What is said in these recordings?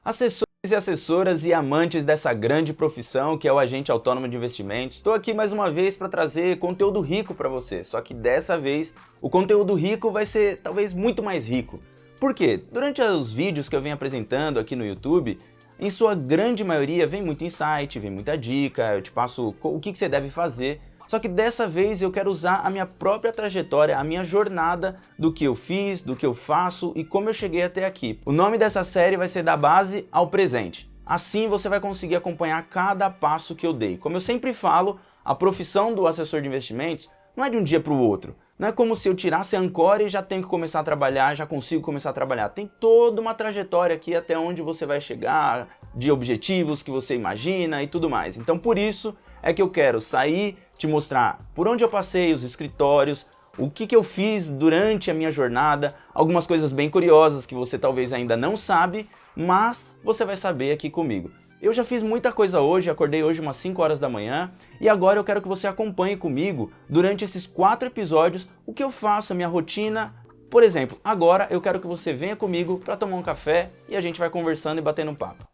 Assessores e assessoras e amantes dessa grande profissão que é o agente autônomo de investimentos, estou aqui mais uma vez para trazer conteúdo rico para você, só que dessa vez o conteúdo rico vai ser talvez muito mais rico. Por quê? Durante os vídeos que eu venho apresentando aqui no YouTube, em sua grande maioria vem muito insight, vem muita dica, eu te passo o que você deve fazer. Só que dessa vez eu quero usar a minha própria trajetória, a minha jornada do que eu fiz, do que eu faço e como eu cheguei até aqui. O nome dessa série vai ser Da Base ao Presente. Assim você vai conseguir acompanhar cada passo que eu dei. Como eu sempre falo, a profissão do assessor de investimentos não é de um dia para o outro. Não é como se eu tirasse a Ancora e já tenho que começar a trabalhar, já consigo começar a trabalhar. Tem toda uma trajetória aqui até onde você vai chegar, de objetivos que você imagina e tudo mais. Então por isso é que eu quero sair, te mostrar por onde eu passei, os escritórios, o que eu fiz durante a minha jornada, algumas coisas bem curiosas que você talvez ainda não sabe, mas você vai saber aqui comigo. Eu já fiz muita coisa hoje, acordei hoje umas 5 horas da manhã e agora eu quero que você acompanhe comigo durante esses 4 episódios o que eu faço, a minha rotina. Por exemplo, agora eu quero que você venha comigo para tomar um café e a gente vai conversando e batendo um papo.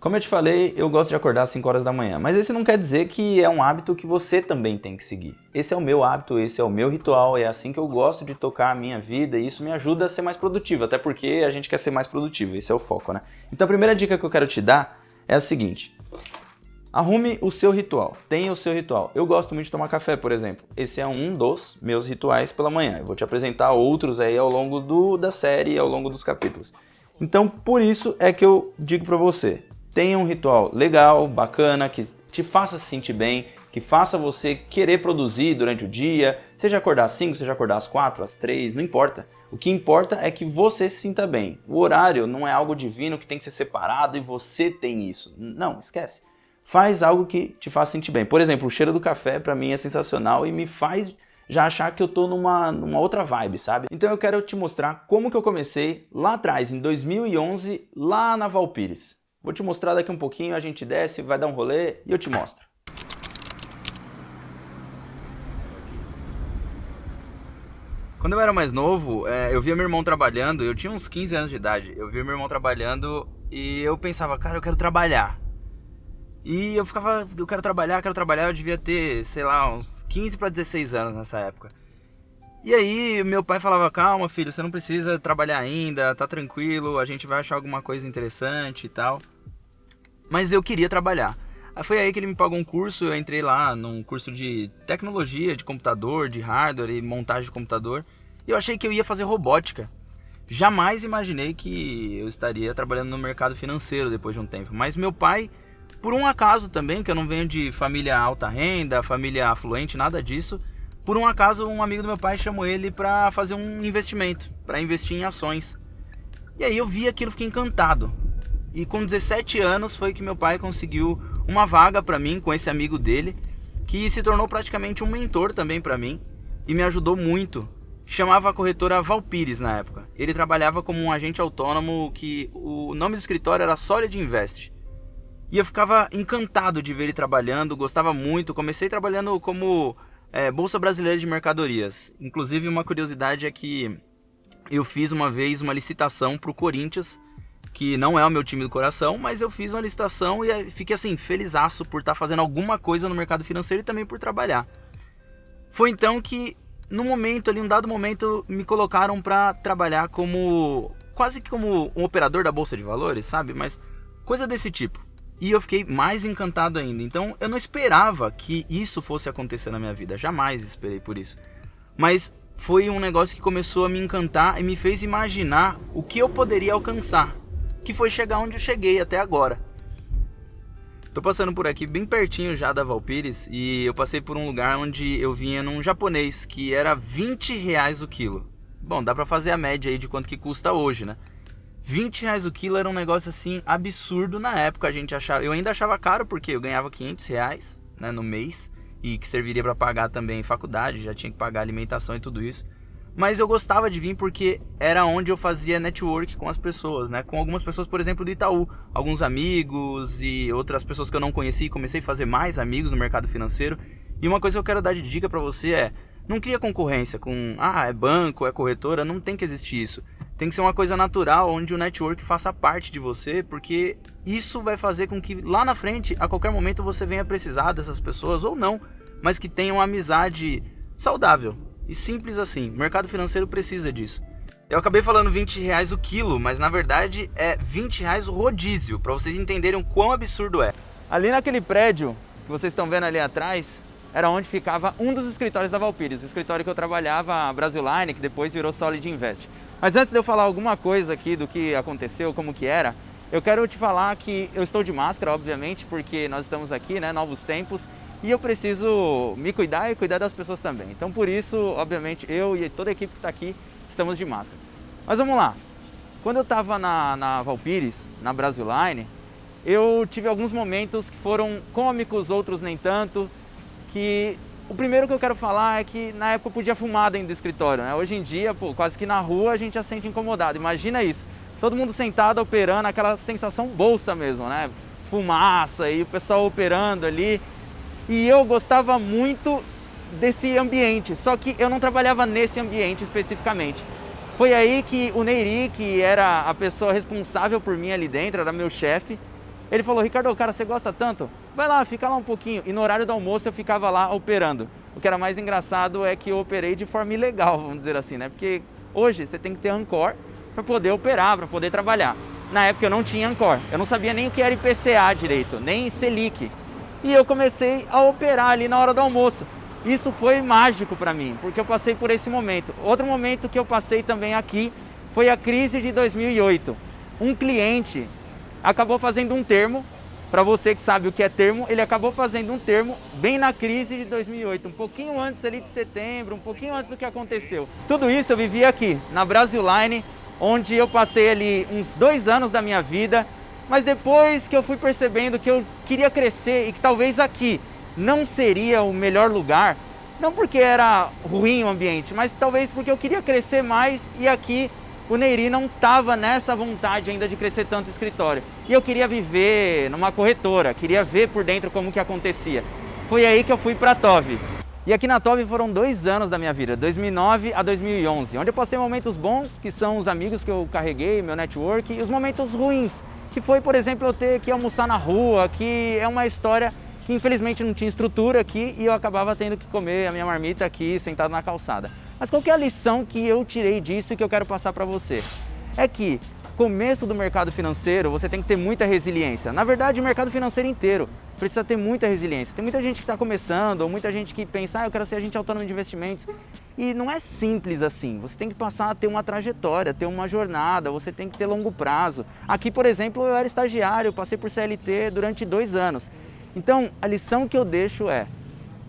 Como eu te falei, eu gosto de acordar às 5 horas da manhã, mas esse não quer dizer que é um hábito que você também tem que seguir. Esse é o meu hábito, esse é o meu ritual, é assim que eu gosto de tocar a minha vida e isso me ajuda a ser mais produtivo, até porque a gente quer ser mais produtivo, esse é o foco, né? Então a primeira dica que eu quero te dar é a seguinte: arrume o seu ritual, tenha o seu ritual. Eu gosto muito de tomar café, por exemplo. Esse é um dos meus rituais pela manhã. Eu vou te apresentar outros aí ao longo da série, ao longo dos capítulos. Então por isso é que eu digo pra você: tenha um ritual legal, bacana, que te faça se sentir bem, que faça você querer produzir durante o dia, seja acordar às 5, seja acordar às 4, às 3, não importa. O que importa é que você se sinta bem. O horário não é algo divino que tem que ser separado e você tem isso. Não, esquece. Faz algo que te faça sentir bem. Por exemplo, o cheiro do café pra mim é sensacional e me faz já achar que eu tô numa outra vibe, sabe? Então eu quero te mostrar como que eu comecei lá atrás, em 2011, lá na Valpires. Vou te mostrar daqui um pouquinho, a gente desce, vai dar um rolê e eu te mostro. Quando eu era mais novo, eu via meu irmão trabalhando, eu tinha uns 15 anos de idade, eu via meu irmão trabalhando e eu pensava, cara, eu quero trabalhar. E eu ficava, eu quero trabalhar, eu devia ter, sei lá, uns 15 para 16 anos nessa época. E aí meu pai falava, calma filho, você não precisa trabalhar ainda, tá tranquilo, a gente vai achar alguma coisa interessante e tal. Mas eu queria trabalhar. Foi aí que ele me pagou um curso, eu entrei lá num curso de tecnologia, de computador, de hardware e montagem de computador. E eu achei que eu ia fazer robótica. Jamais imaginei que eu estaria trabalhando no mercado financeiro depois de um tempo. Mas meu pai, por um acaso também, que eu não venho de família alta renda, família afluente, nada disso. Por um acaso, um amigo do meu pai chamou ele para fazer um investimento, para investir em ações. E aí eu vi aquilo, fiquei encantado. E com 17 anos foi que meu pai conseguiu uma vaga para mim com esse amigo dele, que se tornou praticamente um mentor também para mim e me ajudou muito. Chamava a corretora Valpires na época. Ele trabalhava como um agente autônomo que o nome do escritório era Solid Invest. E eu ficava encantado de ver ele trabalhando, gostava muito. Comecei trabalhando como Bolsa Brasileira de Mercadorias. Inclusive uma curiosidade é que eu fiz uma vez uma licitação para o Corinthians, que não é o meu time do coração, mas eu fiz uma licitação e fiquei assim, felizaço por estar fazendo alguma coisa no mercado financeiro e também por trabalhar. Foi então que, num dado momento, me colocaram para trabalhar quase que como um operador da Bolsa de Valores, sabe? Mas coisa desse tipo. E eu fiquei mais encantado ainda. Então eu não esperava que isso fosse acontecer na minha vida, jamais esperei por isso. Mas foi um negócio que começou a me encantar e me fez imaginar o que eu poderia alcançar, que foi chegar onde eu cheguei até agora. Tô passando por aqui bem pertinho já da Valpires e eu passei por um lugar onde eu vinha num japonês que era R$ 20 o quilo. Bom, dá pra fazer a média aí de quanto que custa hoje, né? R$ 20 o quilo era um negócio assim absurdo na época, eu ainda achava caro porque eu ganhava R$ 500, né, no mês e que serviria para pagar também faculdade, já tinha que pagar alimentação e tudo isso. Mas eu gostava de vir porque era onde eu fazia network com as pessoas, né? Com algumas pessoas, por exemplo, do Itaú, alguns amigos e outras pessoas que eu não conhecia, e comecei a fazer mais amigos no mercado financeiro. E uma coisa que eu quero dar de dica pra você é: não cria concorrência com, é banco, é corretora, não tem que existir isso. Tem que ser uma coisa natural, onde o network faça parte de você, porque isso vai fazer com que lá na frente, a qualquer momento, você venha precisar dessas pessoas ou não, mas que tenham uma amizade saudável. E simples assim, o mercado financeiro precisa disso. Eu acabei falando R$20 o quilo, mas na verdade é R$20 o rodízio, para vocês entenderem o quão absurdo é. Ali naquele prédio que vocês estão vendo ali atrás, era onde ficava um dos escritórios da Valpyres, o escritório que eu trabalhava, a Brasilline, que depois virou Solid Invest. Mas antes de eu falar alguma coisa aqui do que aconteceu, como que era, eu quero te falar que eu estou de máscara, obviamente, porque nós estamos aqui, né, novos tempos, e eu preciso me cuidar e cuidar das pessoas também. Então, por isso, obviamente, eu e toda a equipe que está aqui estamos de máscara. Mas vamos lá. Quando eu estava na Valpyres, na Brasilline, eu tive alguns momentos que foram cômicos, outros nem tanto. Que o primeiro que eu quero falar é que na época eu podia fumar dentro do escritório, né? Hoje em dia, quase que na rua a gente já sente incomodado. Imagina isso. Todo mundo sentado operando, aquela sensação bolsa mesmo, né? Fumaça e o pessoal operando ali. E eu gostava muito desse ambiente, só que eu não trabalhava nesse ambiente especificamente. Foi aí que o Neiri, que era a pessoa responsável por mim ali dentro, era meu chefe, ele falou: Ricardo, cara, você gosta tanto? Vai lá, fica lá um pouquinho. E no horário do almoço eu ficava lá operando. O que era mais engraçado é que eu operei de forma ilegal, vamos dizer assim, né? Porque hoje você tem que ter Ancor para poder operar, para poder trabalhar. Na época eu não tinha Ancor, eu não sabia nem o que era IPCA direito, nem Selic. E eu comecei a operar ali na hora do almoço. Isso foi mágico para mim, porque eu passei por esse momento. Outro momento que eu passei também aqui foi a crise de 2008. Um cliente acabou fazendo um termo, para você que sabe o que é termo, ele acabou fazendo um termo bem na crise de 2008, um pouquinho antes ali de setembro, um pouquinho antes do que aconteceu. Tudo isso eu vivi aqui, na Brasilline, onde eu passei ali uns 2 anos da minha vida. Mas depois que eu fui percebendo que eu queria crescer e que talvez aqui não seria o melhor lugar, não porque era ruim o ambiente, mas talvez porque eu queria crescer mais e aqui o Neiri não estava nessa vontade ainda de crescer tanto o escritório. E eu queria viver numa corretora, queria ver por dentro como que acontecia. Foi aí que eu fui para a TOV. E aqui na TOV foram 2 anos da minha vida, 2009 a 2011, onde eu passei momentos bons, que são os amigos que eu carreguei, meu network, e os momentos ruins, que foi, por exemplo, eu ter que almoçar na rua, que é uma história que infelizmente não tinha estrutura aqui e eu acabava tendo que comer a minha marmita aqui, sentado na calçada. Mas qual que é a lição que eu tirei disso e que eu quero passar para você? É que começo do mercado financeiro você tem que ter muita resiliência. Na verdade, o mercado financeiro inteiro precisa ter muita resiliência. Tem muita gente que está começando, ou muita gente que pensa: eu quero ser agente autônomo de investimentos. E não é simples assim. Você tem que passar a ter uma trajetória, ter uma jornada, você tem que ter longo prazo. Aqui, por exemplo, eu era estagiário, eu passei por CLT durante 2 anos. Então, a lição que eu deixo é: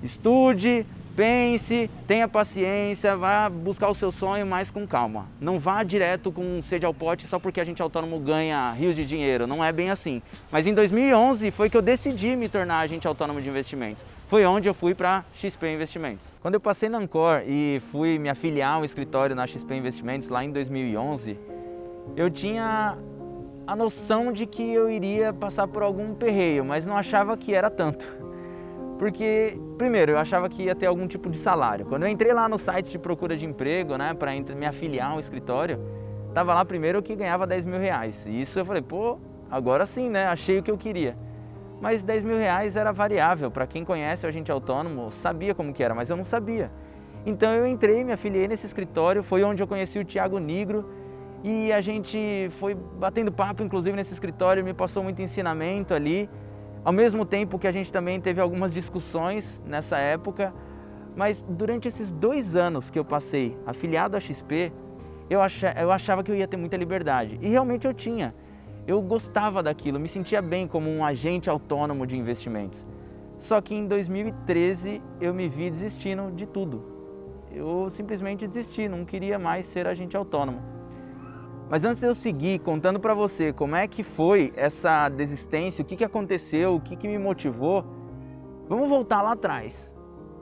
estude, pense, tenha paciência, vá buscar o seu sonho, mas com calma. Não vá direto com sede ao pote só porque agente autônomo ganha rios de dinheiro, não é bem assim. Mas em 2011 foi que eu decidi me tornar agente autônomo de investimentos. Foi onde eu fui para XP Investimentos. Quando eu passei na Ancor e fui me afiliar ao escritório na XP Investimentos lá em 2011, eu tinha a noção de que eu iria passar por algum perreio, mas não achava que era tanto. Porque, primeiro, eu achava que ia ter algum tipo de salário. Quando eu entrei lá no site de procura de emprego, né, para me afiliar ao escritório, tava lá primeiro que ganhava R$10.000. E isso eu falei: pô, agora sim, né, achei o que eu queria. Mas R$10.000 era variável. Para quem conhece o agente autônomo, sabia como que era, mas eu não sabia. Então eu entrei, me afiliei nesse escritório, foi onde eu conheci o Thiago Nigro. E a gente foi batendo papo, inclusive, nesse escritório, me passou muito ensinamento ali. Ao mesmo tempo que a gente também teve algumas discussões nessa época, mas durante esses 2 anos que eu passei afiliado à XP, eu achava que eu ia ter muita liberdade. E realmente eu tinha. Eu gostava daquilo, me sentia bem como um agente autônomo de investimentos. Só que em 2013 eu me vi desistindo de tudo. Eu simplesmente desisti, não queria mais ser agente autônomo. Mas antes de eu seguir contando para você como é que foi essa desistência, o que aconteceu, o que me motivou, vamos voltar lá atrás.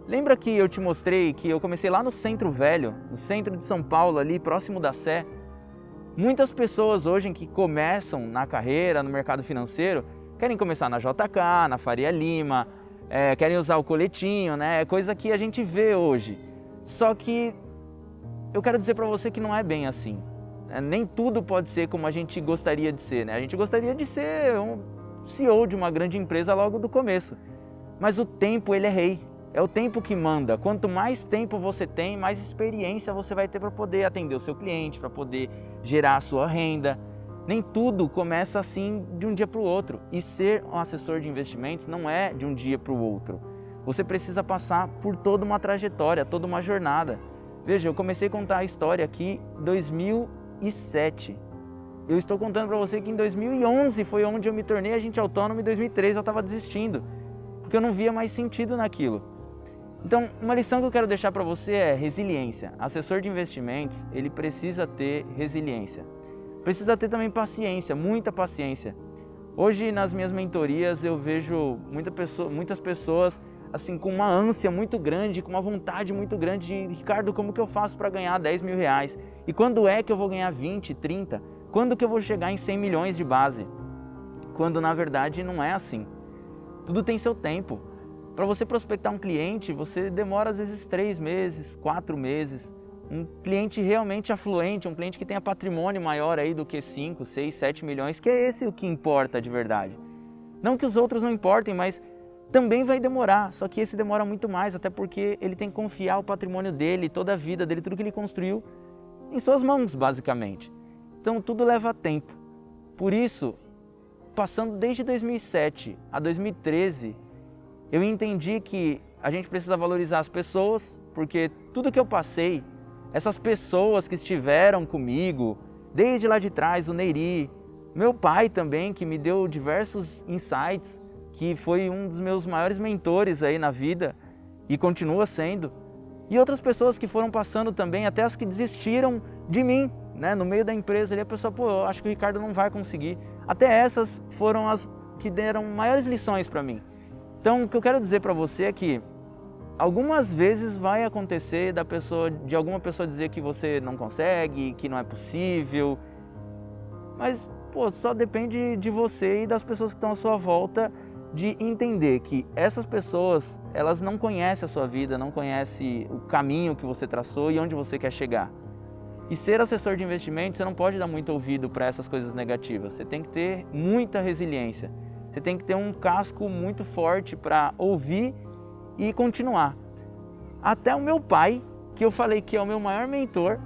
Lembra que eu te mostrei que eu comecei lá no Centro Velho, no centro de São Paulo, ali próximo da Sé? Muitas pessoas hoje que começam na carreira, no mercado financeiro, querem começar na JK, na Faria Lima, querem usar o coletinho, né? É coisa que a gente vê hoje. Só que eu quero dizer para você que não é bem assim. Nem tudo pode ser como a gente gostaria de ser, né? A gente gostaria de ser um CEO de uma grande empresa logo do começo. Mas o tempo, ele é rei. É o tempo que manda. Quanto mais tempo você tem, mais experiência você vai ter para poder atender o seu cliente, para poder gerar a sua renda. Nem tudo começa assim de um dia para o outro. E ser um assessor de investimentos não é de um dia para o outro. Você precisa passar por toda uma trajetória, toda uma jornada. Veja, eu comecei a contar a história aqui em 2007. Eu estou contando para você que em 2011 foi onde eu me tornei agente autônomo, em 2013 eu estava desistindo, porque eu não via mais sentido naquilo. Então, uma lição que eu quero deixar para você é resiliência. Assessor de investimentos, ele precisa ter resiliência. Precisa ter também paciência, muita paciência. Hoje, nas minhas mentorias, eu vejo muitas pessoas assim com uma ânsia muito grande, com uma vontade muito grande de: Ricardo, como que eu faço para ganhar 10 mil reais? E quando é que eu vou ganhar 20, 30? Quando que eu vou chegar em 100 milhões de base? Quando, na verdade, não é assim. Tudo tem seu tempo. Para você prospectar um cliente, você demora às vezes 3 meses, 4 meses. Um cliente realmente afluente, um cliente que tenha patrimônio maior aí do que 5, 6, 7 milhões, que é esse o que importa de verdade. Não que os outros não importem, mas também vai demorar, só que esse demora muito mais, até porque ele tem que confiar o patrimônio dele, toda a vida dele, tudo que ele construiu em suas mãos, basicamente. Então tudo leva tempo. Por isso, passando desde 2007 a 2013, eu entendi que a gente precisa valorizar as pessoas, porque tudo que eu passei, essas pessoas que estiveram comigo, desde lá de trás, o Neiri, meu pai também, que me deu diversos insights, que foi um dos meus maiores mentores aí na vida e continua sendo, e outras pessoas que foram passando também, até as que desistiram de mim, né? No meio da empresa ali, a pessoa, eu acho que o Ricardo não vai conseguir. Até essas foram as que deram maiores lições para mim. Então, o que eu quero dizer para você é que algumas vezes vai acontecer de alguma pessoa dizer que você não consegue, que não é possível, mas só depende de você e das pessoas que estão à sua volta de entender que essas pessoas, elas não conhecem a sua vida, não conhecem o caminho que você traçou e onde você quer chegar. E ser assessor de investimentos, você não pode dar muito ouvido para essas coisas negativas, você tem que ter muita resiliência. Você tem que ter um casco muito forte para ouvir e continuar. Até o meu pai, que eu falei que é o meu maior mentor,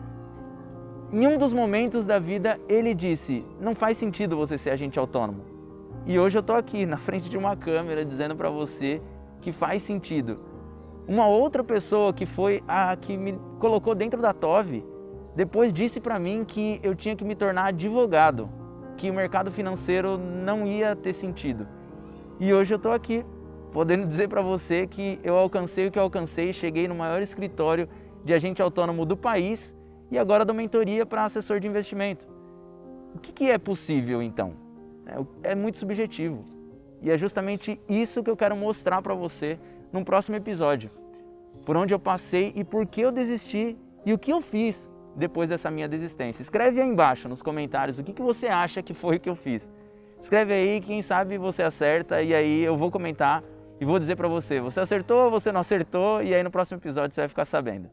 em um dos momentos da vida ele disse: não faz sentido você ser agente autônomo. E hoje eu estou aqui na frente de uma câmera dizendo para você que faz sentido. Uma outra pessoa que foi a que me colocou dentro da TOV, depois disse para mim que eu tinha que me tornar advogado, que o mercado financeiro não ia ter sentido. E hoje eu estou aqui, podendo dizer para você que eu alcancei o que eu alcancei, cheguei no maior escritório de agente autônomo do país e agora dou mentoria para assessor de investimento. O que é possível então? É muito subjetivo. E é justamente isso que eu quero mostrar para você num próximo episódio. Por onde eu passei e por que eu desisti e o que eu fiz depois dessa minha desistência. Escreve aí embaixo nos comentários o que você acha que foi que eu fiz. Escreve aí, quem sabe você acerta e aí eu vou comentar e vou dizer para você acertou ou você não acertou, e aí no próximo episódio você vai ficar sabendo.